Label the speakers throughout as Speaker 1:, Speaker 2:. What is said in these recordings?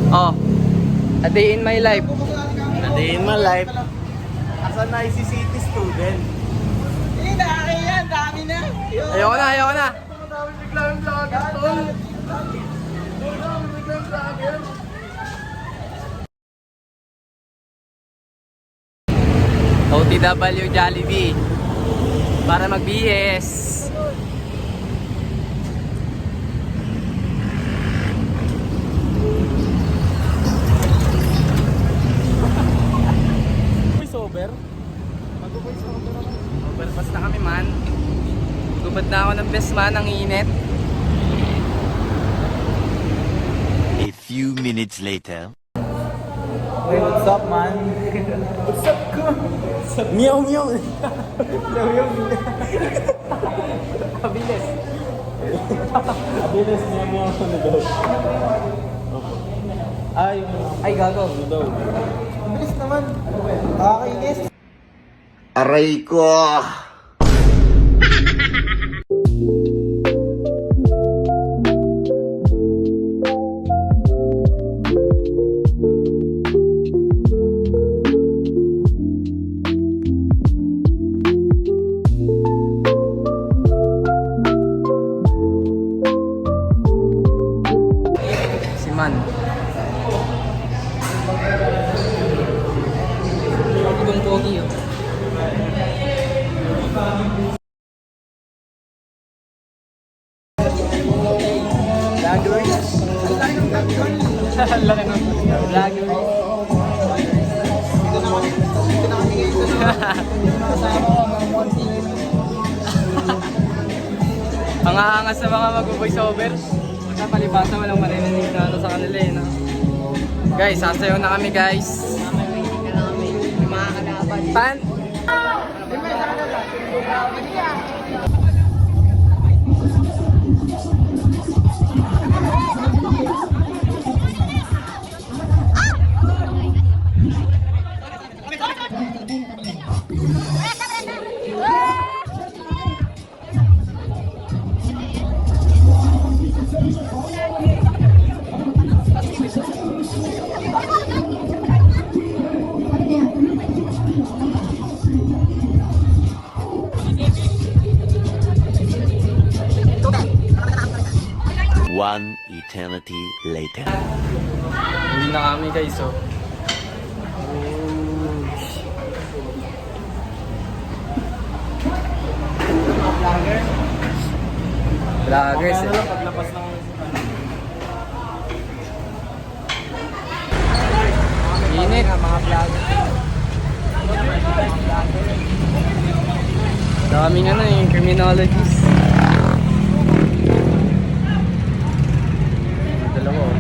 Speaker 1: Oh, a day in my life.
Speaker 2: A day in my life as an ICCT student.
Speaker 3: Dami yan, dami na.
Speaker 1: Ayoko na, ayoko na.
Speaker 2: Madami biglang vlogger, tol. Madami biglang vlogger.
Speaker 1: OTW Jollibee para mag-BS.
Speaker 2: Voice over? Mag-voice over ako.
Speaker 1: Overpass na kami man. Gubad na ako ng best man, ang init.
Speaker 4: A few minutes later.
Speaker 3: Hey, what's up, man?
Speaker 2: What's up, ko? Meow, meow.
Speaker 3: Meow, meow. Pabilis.
Speaker 2: Abilis niya mo ako na daw.
Speaker 3: Ay, gago.
Speaker 2: Ano daw?
Speaker 3: Ang bilis naman. Nakakainis.
Speaker 4: Aray ko!
Speaker 1: Si Man. Ibang pogi oh.
Speaker 3: Laggers. Ang laki ng
Speaker 1: Vlogger.
Speaker 3: Dito na kami ngayon. Nakasama ko mga konti.
Speaker 1: Pangaangas sa mga mag-voice over. Sa palibasa walang marinig na ano sa kanila eh, no? Guys, sasayaw na kami guys.
Speaker 3: Mga kalaban.
Speaker 1: Pan!
Speaker 4: One eternity later.
Speaker 1: Hindi na kami guys, oh. Vloggers eh.
Speaker 2: Paglapas ng
Speaker 1: Init.
Speaker 3: Mga vlogger.
Speaker 1: Daming ano yung criminologist. Dalawa oh.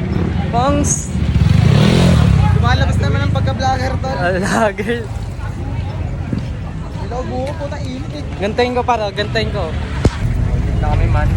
Speaker 1: Pongs!
Speaker 3: Lumalabas naman ang pagka-vlogger to.
Speaker 1: Vlogger.
Speaker 3: Ilaw buo po na init eh.
Speaker 1: Gantayin ko para, gantayin ko. Dito na kami man.